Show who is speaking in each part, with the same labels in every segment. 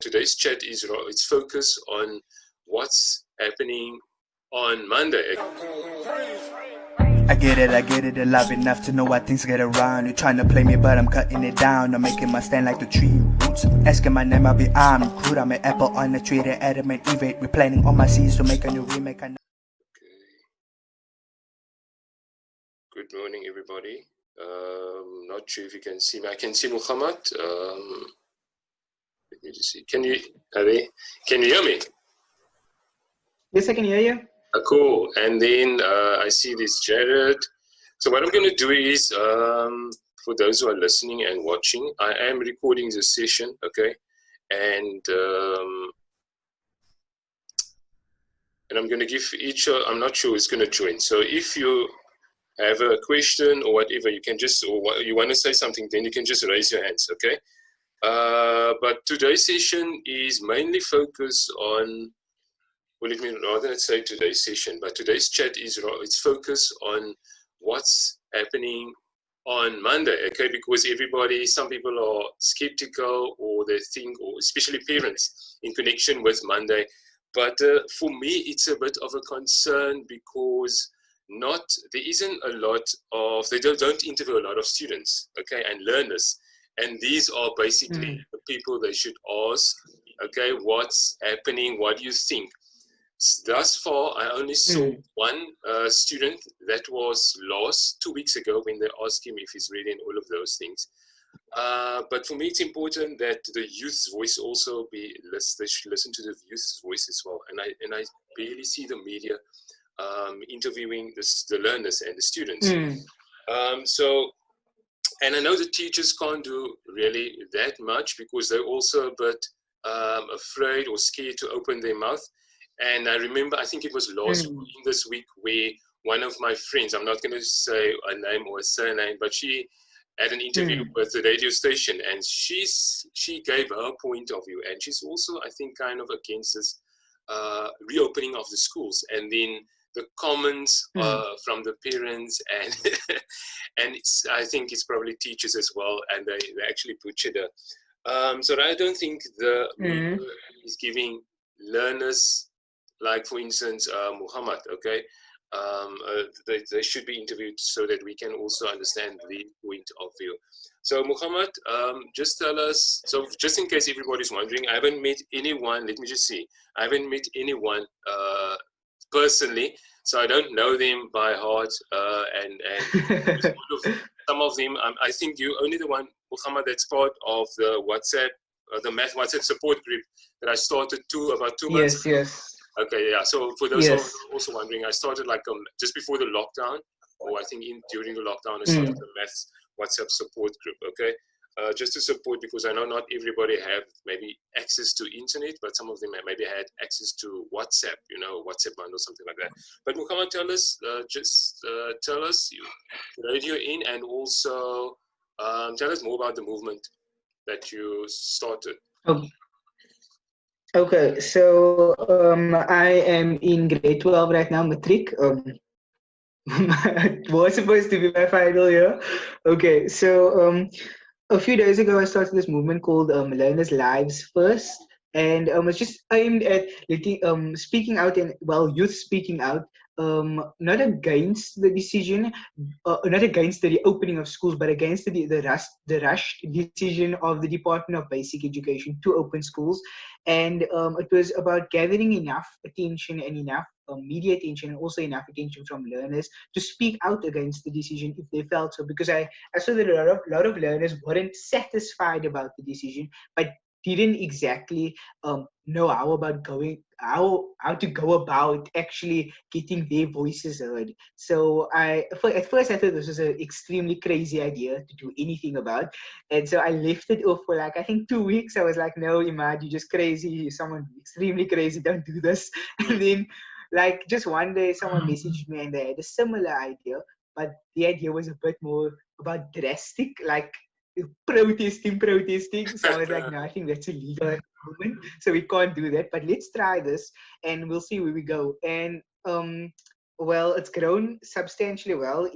Speaker 1: Today's chat is it's focused on what's happening on Monday.
Speaker 2: I get it, I love enough to know why things get around. You're trying to play me, but I'm cutting it down. I'm making my stand like the tree roots. Asking my name, I'll be armed. Crude, I'm an apple on a tree, the adamant evade. We're planning on my seeds to make a new remake.
Speaker 1: Okay. Good morning, everybody. Not sure if you can see me. I can see Muhammad. Let me just see. Can you hear me?
Speaker 3: Yes, I can hear you.
Speaker 1: Cool. And then I see this Jared. So what I'm going to do is, for those who are listening and watching, I am recording this session, okay? And I'm going to give each, I'm not sure who's going to join. So if you have a question or whatever, you can just, or what, you want to say something, then you can just raise your hands, okay? But today's session is mainly focused on, well, let me rather not say today's session, but today's chat is, it's focused on what's happening on Monday, okay? Because everybody, some people are skeptical, or they think, or especially parents, in connection with Monday. But for me, it's a bit of a concern because there isn't a lot of, they don't interview a lot of students, okay, and learners. And these are basically the people they should ask, okay, what's happening, what do you think? Thus far, I only saw one student that was lost 2 weeks ago when they asked him if he's ready and all of those things. But for me, it's important that the youth's voice also be listened. They should listen to the youth's voice as well. And I barely see the media interviewing the learners and the students. And I know the teachers can't do really that much because they're also a bit afraid or scared to open their mouth. And I remember, I think it was last week, this week, where one of my friends, I'm not going to say a name or a surname, but she had an interview with the radio station, and she gave her point of view, and she's also, I think, kind of against this reopening of the schools. And then the comments from the parents and and I think it's probably teachers as well, and they actually butchered her. So I don't think the media is giving learners, like for instance Muhammad, okay, they should be interviewed so that we can also understand the point of view. So Muhammad, just tell us, so just in case everybody's wondering, I haven't met anyone, let me just see, I haven't met anyone personally, so I don't know them by heart, and some of them, I think you only the one, Muhammad, that's part of the WhatsApp, the Math WhatsApp support group that I started about 2 months ago.
Speaker 3: Yes.
Speaker 1: Okay, yeah. So for those who are also wondering, I started like just before the lockdown, or I think during the lockdown, I started the Math WhatsApp support group. Okay, just to support, because I know not everybody have maybe access to internet, but some of them maybe had access to WhatsApp, WhatsApp bundle, something like that. But Muhammad, tell us, tell us, you radio in, and also tell us more about the movement that you started.
Speaker 3: Okay, so I am in grade 12 right now, matric. It was supposed to be my final year. Okay, so a few days ago, I started this movement called Learners' Lives First. And it's just aimed at speaking out, and youth speaking out, not against the decision, not against the reopening of schools, but against the rushed decision of the Department of Basic Education to open schools. And it was about gathering enough attention and enough media attention, and also enough attention from learners to speak out against the decision if they felt so. Because I saw that a lot of learners weren't satisfied about the decision, but didn't exactly know how to go about actually getting their voices heard. So at first I thought this was an extremely crazy idea to do anything about, and so I left it off for like I think 2 weeks. I was like, no, Imad, you're just crazy. You're someone extremely crazy. Don't do this. And then like just one day someone messaged me and they had a similar idea, but the idea was a bit more about drastic, like protesting. So I was like, no, I think that's illegal at the moment, so we can't do that, but let's try this and we'll see where we go. And it's grown substantially well.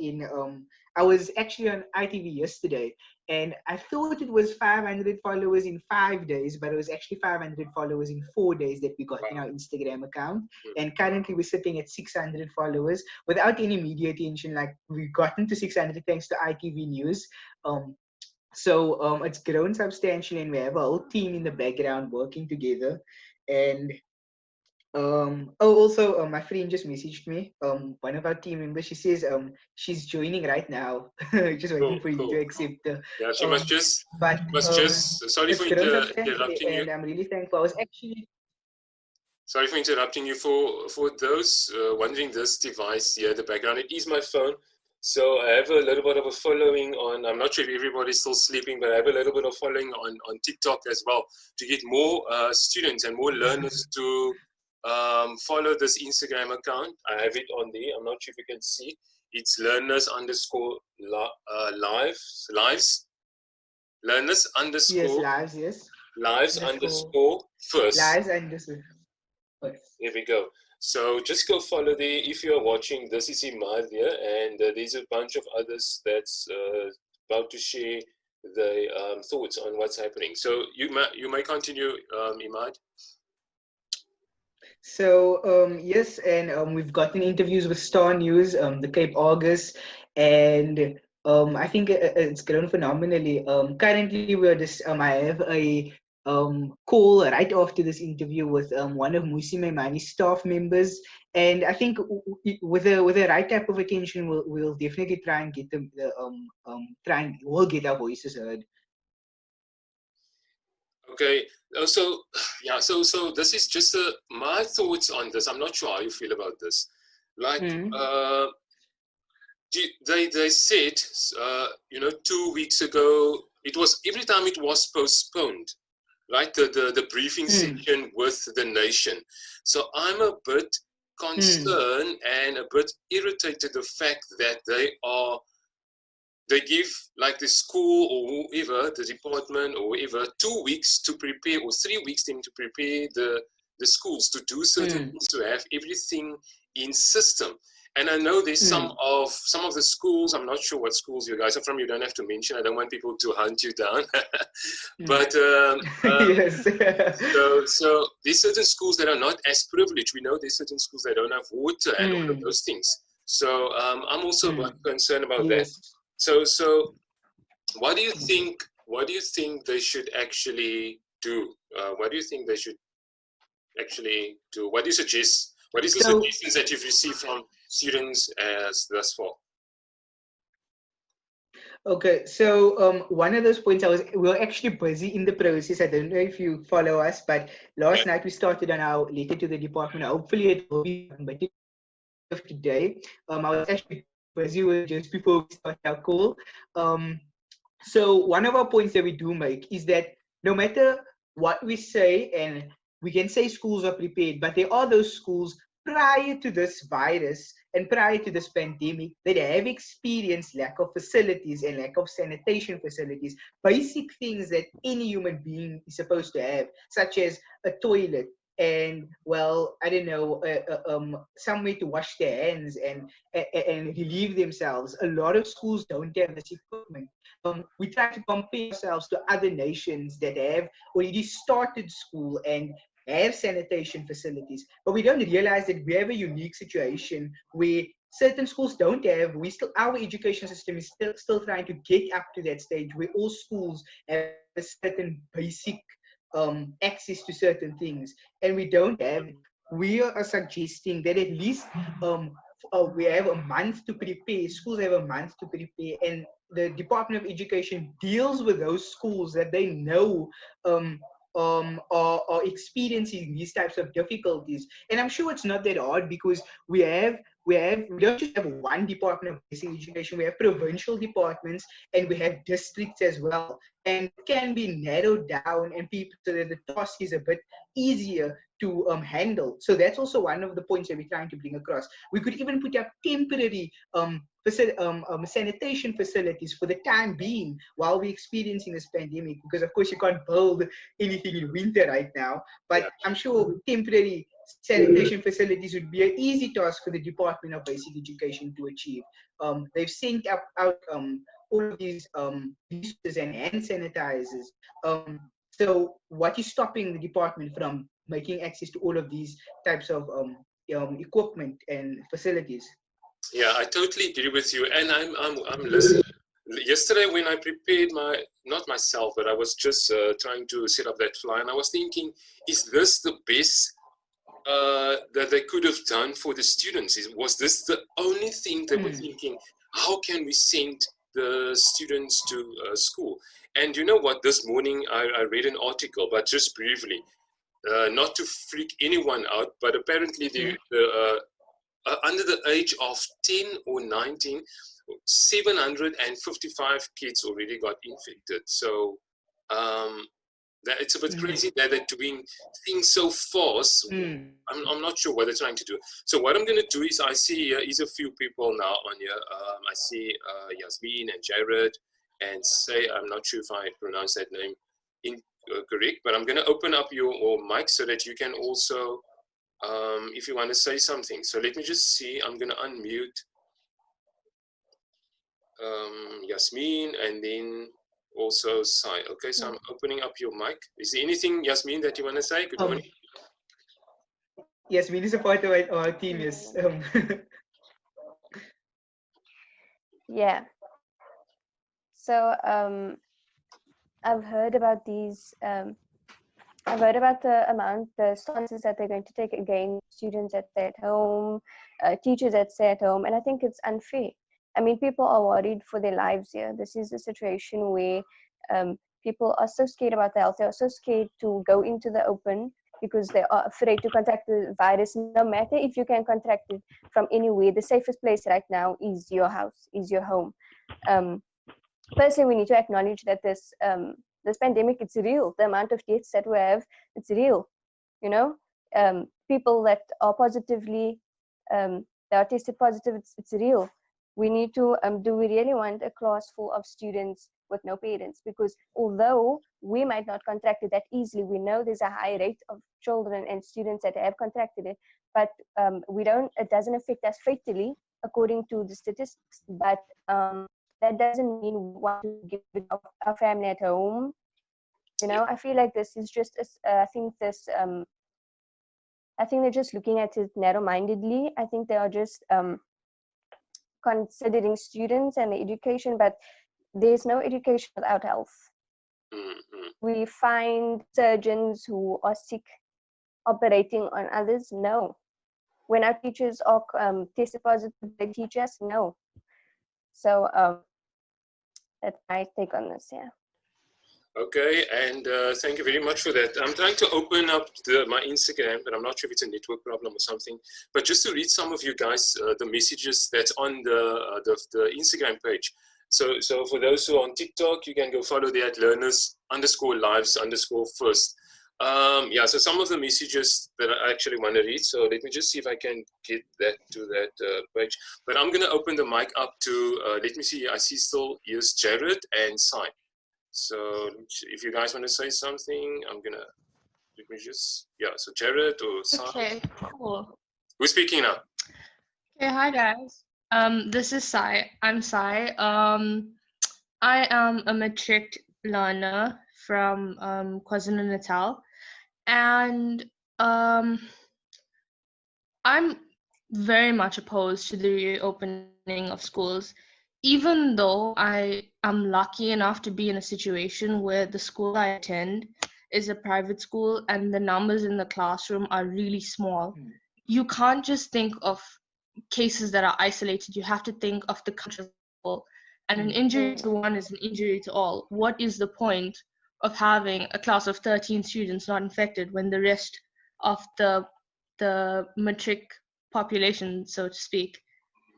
Speaker 3: I was actually on ITV yesterday, and I thought it was 500 followers in 5 days, but it was actually 500 followers in 4 days that we got in our
Speaker 1: Wow.
Speaker 3: Instagram account.
Speaker 1: Mm.
Speaker 3: And currently we're sitting at 600 followers without any media attention. Like, we've gotten to 600 thanks to ITV News. Um, so it's grown substantially, and we have a whole team in the background working together. And also, my friend just messaged me. One of our team members. She says she's joining right now. Just waiting
Speaker 1: Cool,
Speaker 3: for you to
Speaker 1: cool.
Speaker 3: accept the.
Speaker 1: Yeah, she
Speaker 3: Um, but
Speaker 1: must just, sorry
Speaker 3: it's
Speaker 1: for
Speaker 3: grown substantially,
Speaker 1: interrupting you.
Speaker 3: and I'm really thankful. I was actually.
Speaker 1: Sorry for interrupting you. For those wondering, this device here, the background, it is my phone. So I have a little bit of a following on, I'm not sure if everybody's still sleeping, but I have a little bit of following on TikTok as well to get more students and more learners to follow this Instagram account. I have it on there. I'm not sure if you can see. It's learners underscore lives, learners
Speaker 3: Yes,
Speaker 1: underscore
Speaker 3: lives. Yes,
Speaker 1: lives
Speaker 3: underscore
Speaker 1: underscore first.
Speaker 3: lives underscore.
Speaker 1: There we go. So just go follow there. If you are watching, this is Imad here, and there's a bunch of others that's about to share the thoughts on what's happening. So you may continue, Imad.
Speaker 3: So yes, and we've gotten interviews with Star News, the Cape August, and I think it's grown phenomenally. Currently, we're just I have a call right after this interview with one of Musi Maimani's staff members, and I think with the right type of attention, we'll definitely try and get try and we'll get our voices heard.
Speaker 1: Okay. So yeah. So this is just my thoughts on this. I'm not sure how you feel about this. Like
Speaker 3: Hmm.
Speaker 1: they said, 2 weeks ago, it was every time it was postponed, right? The briefing
Speaker 3: Hmm.
Speaker 1: session with the nation. So I'm a bit
Speaker 3: Hmm.
Speaker 1: concerned and a bit irritated the fact that they give like the school or whoever, the department or whoever, 2 weeks to prepare or 3 weeks to prepare the schools to do certain
Speaker 3: Hmm.
Speaker 1: things, to have everything in system. And I know there's some
Speaker 3: Hmm.
Speaker 1: of the schools, I'm not sure what schools you guys are from, you don't have to mention, I don't want people to hunt you down.
Speaker 3: Hmm.
Speaker 1: But
Speaker 3: Yes.
Speaker 1: so there's certain schools that are not as privileged. We know there's certain schools that don't have water and all of
Speaker 3: Hmm.
Speaker 1: those things. So I'm also a
Speaker 3: Hmm.
Speaker 1: bit concerned about that.
Speaker 3: Yes.
Speaker 1: So what do you think? What do you think they should actually do? What do you think they should actually do? What do you suggest? What is the
Speaker 3: So,
Speaker 1: suggestions that you've received from students as thus far?
Speaker 3: okay, so one of those points we were actually busy in the process. I don't know if you follow us, but
Speaker 1: Okay.
Speaker 3: last night we started on our letter to the department. Hopefully it will be submitted of today. I was actually busy with just before we start our call. Um, so one of our points that we do make is that no matter what we say, and we can say schools are prepared, but there are those schools prior to this virus and prior to this pandemic that have experienced lack of facilities and lack of sanitation facilities, basic things that any human being is supposed to have, such as a toilet, and well, I don't know, somewhere to wash their hands and relieve themselves. A lot of schools don't have this equipment. We try to compare ourselves to other nations that have already started school and have sanitation facilities, but we don't realize that we have a unique situation where certain schools don't have. We still, our education system is still trying to get up to that stage where all schools have a certain basic access to certain things, and we don't have it. We are suggesting that at least we have a month to prepare. Schools have a month to prepare, and the Department of Education deals with those schools that they know are experiencing these types of difficulties. And I'm sure it's not that hard because we don't just have one department of basic education. We have provincial departments and we have districts as well, and it can be narrowed down and people so that the task is a bit easier to handle. So that's also one of the points that we're trying to bring across. We could even put up temporary sanitation facilities for the time being while we're experiencing this pandemic, because of course you can't build anything in winter right now. But
Speaker 1: Yeah.
Speaker 3: I'm sure temporary sanitation facilities would be an easy task for the Department of Basic Education to achieve. They've sent out all of these resources and hand sanitizers. So what is stopping the department from making access to all of these types of equipment and facilities?
Speaker 1: Yeah, I totally agree with you, and I'm listening. Yesterday, when I prepared not myself, but I was just trying to set up that fly, and I was thinking, is this the best that they could have done for the students? Was this the only thing they were thinking? How can we send the students to school? And you know what? This morning I read an article, but just briefly, not to freak anyone out, but apparently under the age of 10 or 19, 755 kids already got infected. So that it's a bit crazy that they're doing things so fast. I'm not sure what they're trying to do. So what I'm going to do is I see is a few people now on here. I see Yasmin and Jared and Say. I'm not sure if I pronounced that name correct, but I'm going to open up your mic so that you can also, if you want to say something. So let me just see. I'm going to unmute Yasmin and then also Sai. Okay, so I'm opening up your mic. Is there anything, Yasmin, that you want to say? Good morning.
Speaker 3: Yasmin is a part of our team, yes.
Speaker 4: Yeah. So I've heard about these. I've heard about the stances that they're going to take against students that stay at home, teachers that stay at home, and I think it's unfair. I mean, people are worried for their lives here. This is a situation where people are so scared about their health. They are so scared to go into the open because they are afraid to contract the virus. No matter if you can contract it from anywhere, the safest place right now is your house, is your home. Firstly, we need to acknowledge that this pandemic, it's real. The amount of deaths that we have, it's real. You know, people that are positively, that are tested positive, it's real. We need to, do we really want a class full of students with no parents? Because although we might not contract it that easily, we know there's a high rate of children and students that have contracted it, but it doesn't affect us fatally according to the statistics. But that doesn't mean we want to give it our family at home. You know, I feel like this is just, I think they're just looking at it narrow-mindedly. I think they are just considering students and education, but there's no education without health. We find surgeons who are sick operating on others. No. When our teachers are tested positive, they teach us. No. So that's my take on this. Yeah.
Speaker 1: Okay, and thank you very much for that. I'm trying to open up my Instagram, but I'm not sure if it's a network problem or something. But just to read some of you guys, the messages that's on the Instagram page. So for those who are on TikTok, you can go follow the @learners_lives_first. Yeah, so some of the messages that I actually want to read. So let me just see if I can get that to that page. But I'm going to open the mic up to, let me see, I see still, here's Jared and Sai. So if you guys want to say something, let me just, yeah, so Jared or Sai.
Speaker 5: Okay, cool.
Speaker 1: Who's speaking now?
Speaker 5: Okay, hi guys. This is Sai. I'm Sai. I am a matric learner from KwaZulu-Natal, and I'm very much opposed to the reopening of schools, even though I am lucky enough to be in a situation where the school I attend is a private school and the numbers in the classroom are really small. You can't just think of cases that are isolated. You have to think of the country as a whole. And an injury to one is an injury to all. What is the point of having a class of 13 students not infected when the rest of the matric population, so to speak,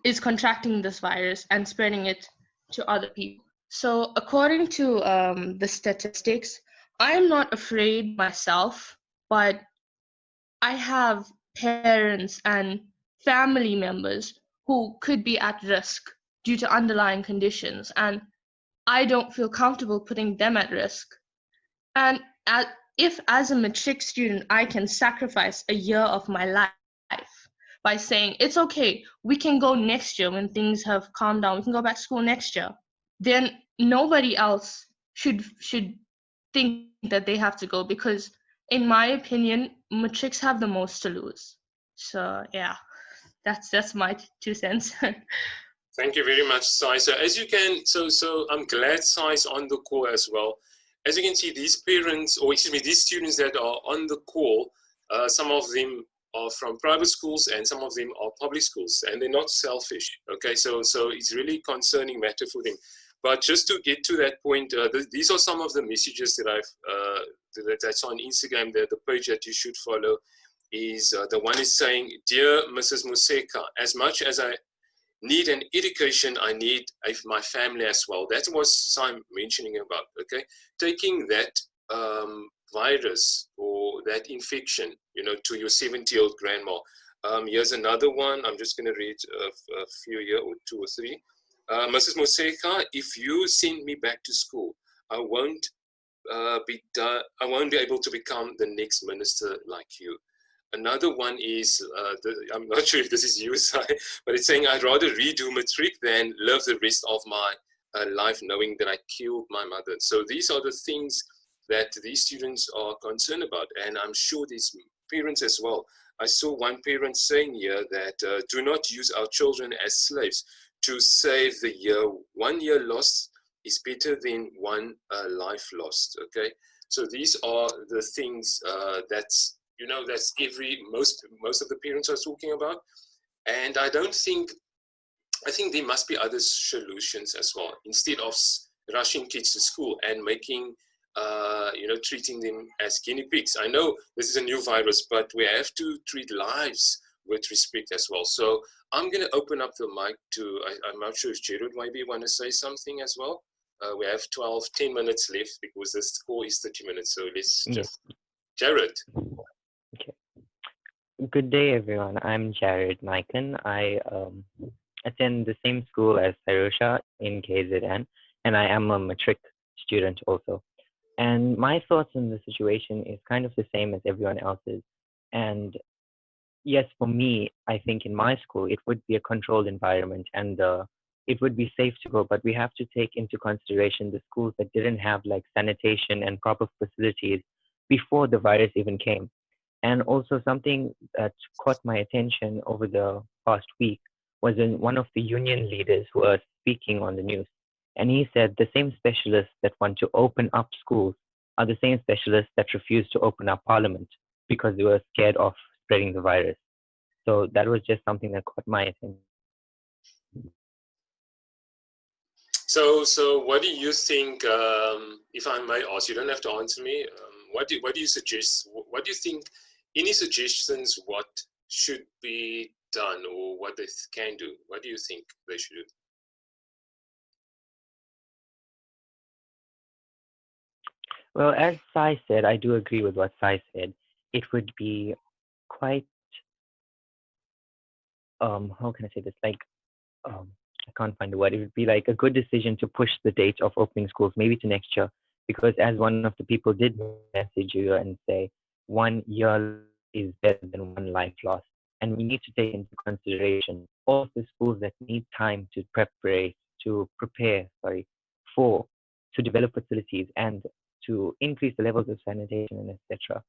Speaker 5: is contracting this virus and spreading it to other people? So according to the statistics, I am not afraid myself, but I have parents and family members who could be at risk due to underlying conditions, and I don't feel comfortable putting them at risk. And if as a matric student I can sacrifice a year of my life by saying it's okay, we can go next year when things have calmed down, we can go back to school next year, then nobody else should think that they have to go, because in my opinion matrics have the most to lose. So yeah, that's my 2 cents.
Speaker 1: Thank you very much, Sai. So as you can, so I'm glad Sai's on the call as well. As you can see, these parents, or excuse me, these students that are on the call, some of them are from private schools and some of them are public schools, and they're not selfish. Okay, so it's really concerning matter for them. But just to get to that point, these are some of the messages that that's on Instagram. The page that you should follow is the one is saying, "Dear Mrs. Museka, as much as I need an education, I need my family as well." That was Sam mentioning about, okay? Taking that virus or that infection, to your 70-year-old grandma. Here's another one. I'm just going to read a few here, or two or three. Mrs. Moseka, if you send me back to school, I won't I won't be able to become the next minister like you. Another one is, I'm not sure if this is you, Sai, but it's saying, I'd rather redo matric than live the rest of my life knowing that I killed my mother. So these are the things that these students are concerned about, and I'm sure these parents as well. I saw one parent saying here that do not use our children as slaves to save the year. 1 year lost is better than one life lost, okay? So these are the things that's most of the parents are talking about. And I think there must be other solutions as well, instead of rushing kids to school and making treating them as guinea pigs. I know this is a new virus, but we have to treat lives with respect as well. So I'm going to open up the mic to, I'm not sure if Jared maybe want to say something as well. We have 10 minutes left because this call is 30 minutes. So let's just, Jared.
Speaker 6: Okay. Good day, everyone. I'm Jared Maiken. I attend the same school as Sarusha in KZN, and I am a matric student also. And my thoughts on the situation is kind of the same as everyone else's. And yes, for me, I think in my school, it would be a controlled environment and it would be safe to go, but we have to take into consideration the schools that didn't have like sanitation and proper facilities before the virus even came. And also something that caught my attention over the past week was in one of the union leaders who was speaking on the news. And he said the same specialists that want to open up schools are the same specialists that refuse to open up parliament because they were scared of spreading the virus. So that was just something that caught my attention.
Speaker 1: So what do you think, if I may ask, you don't have to answer me, what do you suggest, what do you think, any suggestions what should be done or what they can do? What do you think they should do?
Speaker 6: Well, as Sai said, I do agree with what Sai said. It would be quite, how can I say this? Like, I can't find the word. It would be like a good decision to push the date of opening schools maybe to next year, because as one of the people did message you and say, 1 year is better than one life lost. And we need to take into consideration all of the schools that need time to prepare for, to develop facilities and to increase the levels of sanitation and etc.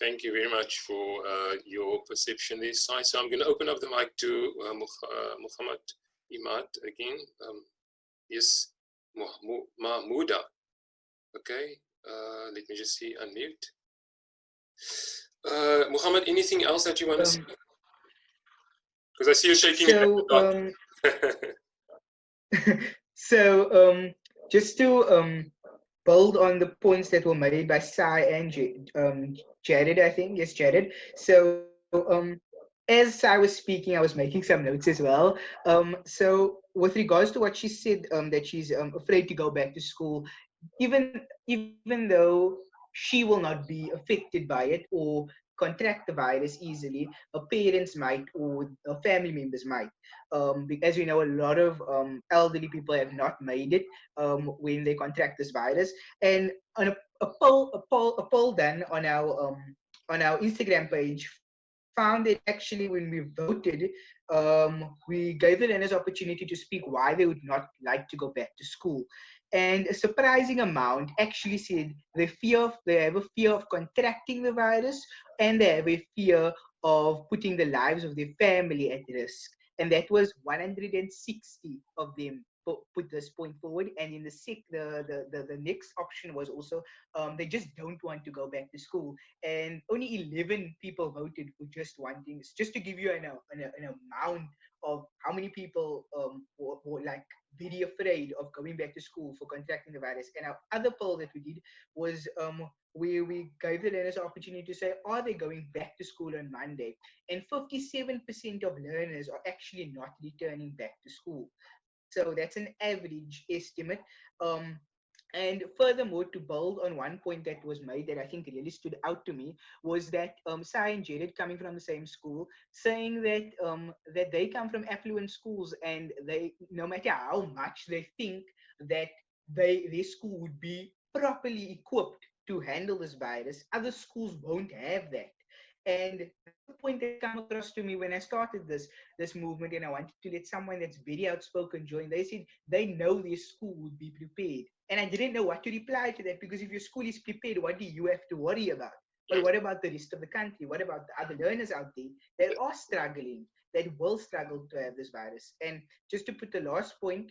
Speaker 1: Thank you very much for your perception there, Sai. So I'm going to open up the mic to Muhammad Imad again. Yes, Mahmouda. Okay, let me just see, unmute. Muhammad, anything else that you want to say? Because I see you shaking your head.
Speaker 3: So just to build on the points that were made by Sai and Jared, I think. Yes, Jared. So as Sai was speaking, I was making some notes as well. So with regards to what she said, that she's afraid to go back to school, even though she will not be affected by it or contract the virus easily, her parents might or family members might. Because we know a lot of elderly people have not made it when they contract this virus. And on a poll done on our Instagram page found that actually when we voted, we gave the learners opportunity to speak why they would not like to go back to school. And a surprising amount actually said they have a fear of contracting the virus, and they have a fear of putting the lives of their family at risk. And that was 160 of them put this point forward. And in the next option was also they just don't want to go back to school. And only 11 people voted for just wanting. Just to give you an amount of how many people were like very afraid of going back to school for contracting the virus. And our other poll that we did was we gave the learners an opportunity to say, are they going back to school on Monday? And 57% of learners are actually not returning back to school. So that's an average estimate. And furthermore, to build on one point that was made that I think really stood out to me was that Sai and Jared, coming from the same school, saying that that they come from affluent schools, and they, no matter how much they think that their school would be properly equipped to handle this virus, other schools won't have that. And that's the point that came across to me when I started this movement, and I wanted to let someone that's very outspoken join. They said they know their school would be prepared. And I didn't know what to reply to that, because if your school is prepared, what do you have to worry about? But what about the rest of the country? What about the other learners out there that are struggling, that will struggle to have this virus? And just to put the last point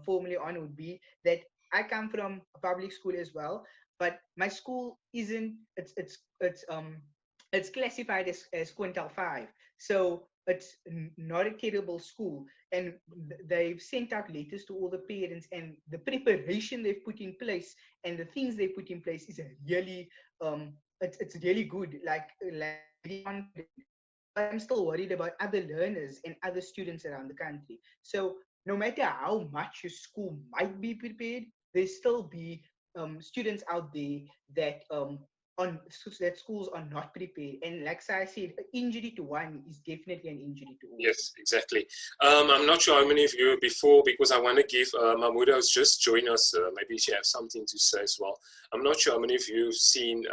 Speaker 3: formally on would be that I come from a public school as well, but my school isn't. It's classified as quintile 5, so it's not a terrible school. And they've sent out letters to all the parents, and the preparation they've put in place and the things they put in place is really it's really good, like really confident. But I'm still worried about other learners and other students around the country. So no matter how much your school might be prepared, there's still be students out there that that schools are not prepared. And like I said, an injury to one is definitely an injury to all.
Speaker 1: Yes, exactly. I'm not sure how many of you before, because I want to give Mahmouda, who's just joined us, maybe she has something to say as well. I'm not sure how many of you have seen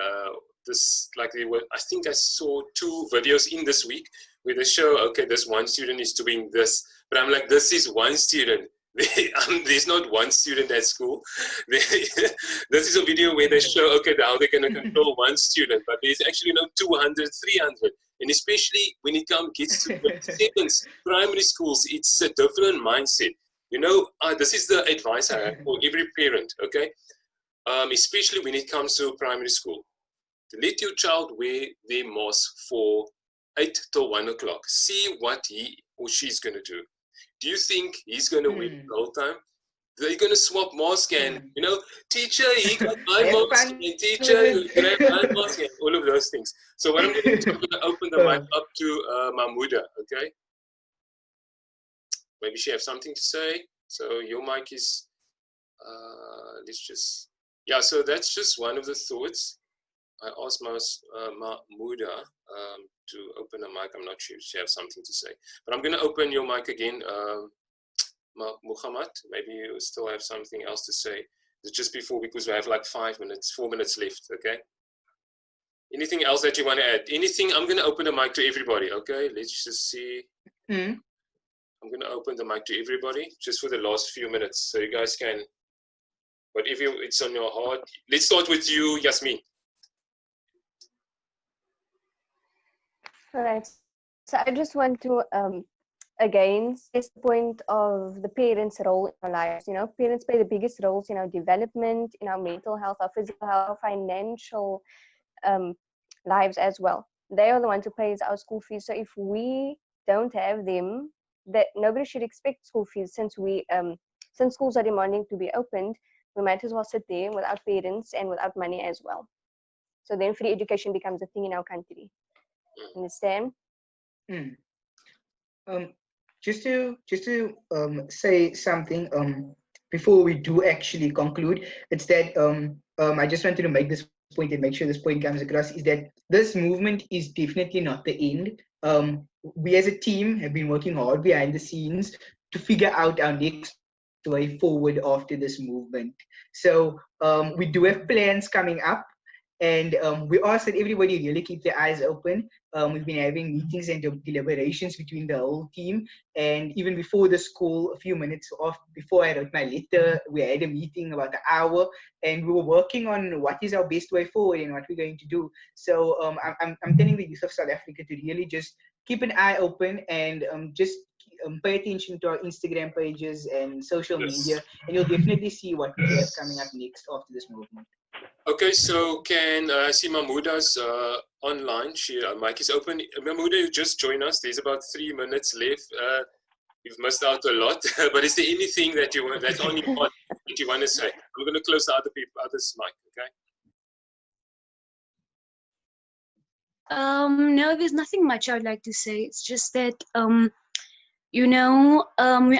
Speaker 1: this, like they were, I think I saw 2 videos in this week where they show, okay, this one student is doing this, but I'm like, this is one student. There's not one student at school. This is a video where they show, okay, how they're going to control one student, but there's actually 200, 300. And especially when it gets to seconds, primary schools, it's a different mindset. This is the advice I have for every parent, okay? Especially when it comes to primary school. To let your child wear their mask for 8 till 1 o'clock. See what he or she's going to do. Do you think he's going to win the whole time? They're going to swap mask and, teacher, he got my mask, and teacher, you can have my mask, and all of those things. So what I'm going to do is I'm going to open the mic up to Mahmouda, okay? Maybe she has something to say. So your mic is, so that's just one of the thoughts. I asked Mahmouda to open a mic. I'm not sure if she has something to say. But I'm going to open your mic again. Muhammad, maybe you still have something else to say. It's just before, because we have like 4 minutes left, okay? Anything else that you want to add? Anything? I'm going to open the mic to everybody, okay? Let's just see. I'm going to open the mic to everybody just for the last few minutes, so you guys can, whatever it's on your heart. Let's start with you, Yasmin.
Speaker 4: All right. So I just want to again stress the point of the parents' role in our lives. Parents play the biggest roles in our development, in our mental health, our physical health, our financial lives as well. They are the ones who pays our school fees. So if we don't have them, that nobody should expect school fees. Since schools are demanding to be opened, we might as well sit there without parents and without money as well. So then free education becomes a thing in our country. Understand?
Speaker 3: Just to say something before we do actually conclude, it's that I just wanted to make this point and make sure this point comes across, is that this movement is definitely not the end. We as a team have been working hard behind the scenes to figure out our next way forward after this movement. So we do have plans coming up, And we asked that everybody really keep their eyes open. We've been having meetings and deliberations between the whole team. And even before the school, a few minutes off before I wrote my letter, we had a meeting about an hour, and we were working on what is our best way forward and what we're going to do. So I'm telling the youth of South Africa to really just keep an eye open and just pay attention to our Instagram pages and social
Speaker 1: Yes.
Speaker 3: media, and you'll definitely see what we have coming up next after this movement.
Speaker 1: Okay, so can I see Mahmouda's online? Mic is open. Mahmouda, you just joined us. There's about 3 minutes left. You've missed out a lot, but is there anything that you want that's on your heart that you want to say? I'm going to close the others' mic. Okay.
Speaker 7: No, there's nothing much I would like to say. It's just that we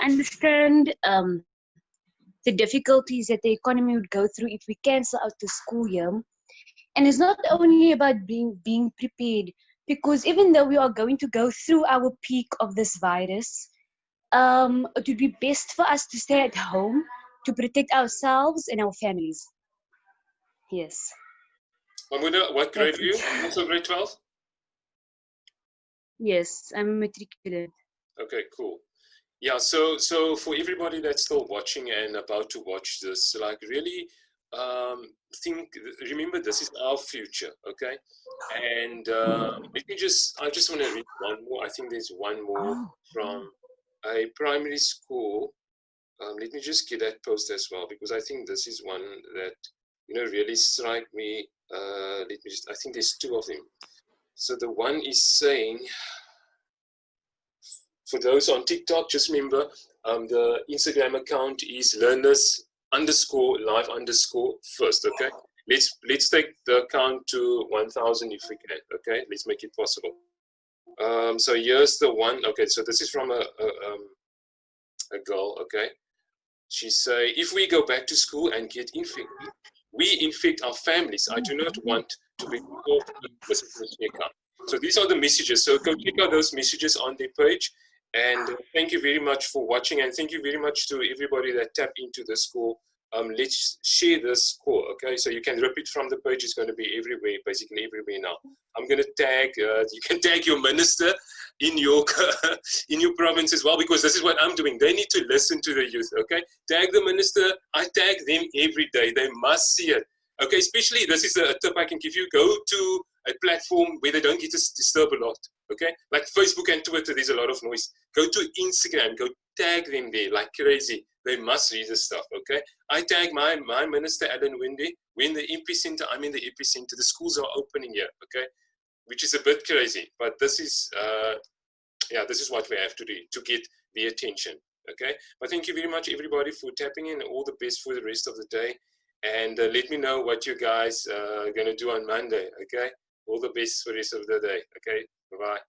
Speaker 7: understand the difficulties that the economy would go through if we cancel out the school year. And it's not only about being prepared, because even though we are going to go through our peak of this virus, it would be best for us to stay at home to protect ourselves and our families. Yes.
Speaker 1: Mahmouda, what grade are you? Also grade 12?
Speaker 7: Yes, I'm a matriculate.
Speaker 1: Okay, cool. Yeah, so for everybody that's still watching and about to watch this, like really remember this is our future, okay? And I just want to read one more. I think there's one more from a primary school. Let me just get that post as well, because I think this is one that, really strike me. I think there's two of them. So the one is saying, for those on TikTok, just remember the Instagram account is learners_live_first. Okay, let's take the account to 1,000 if we can. Okay, let's make it possible. So here's the one. Okay, so this is from a girl. Okay, she say, if we go back to school and get infected, we infect our families. I do not want to be caught in this account. So these are the messages. So go check out those messages on their page. And thank you very much for watching, and thank you very much to everybody that tapped into this call. Let's share this call, okay? So you can rip it from the page. It's going to be everywhere, basically everywhere now. I'm going to tag, you can tag your minister in your in your province as well, because this is what I'm doing. They need to listen to the youth, okay? Tag the minister. I tag them every day. They must see it, okay? Especially, this is a tip I can give you. Go to a platform where they don't get disturbed a lot, okay? Like Facebook and Twitter, there's a lot of noise. Go to Instagram, go tag them there like crazy. They must read this stuff, okay? I tag my minister, Alan Wendy. We're in the epicenter. I'm in the epicenter. The schools are opening here, okay? Which is a bit crazy, but this is, this is what we have to do to get the attention, okay? But thank you very much, everybody, for tapping in. All the best for the rest of the day. And let me know what you guys are going to do on Monday, okay? All the best for the rest of the day, okay? Bye-bye.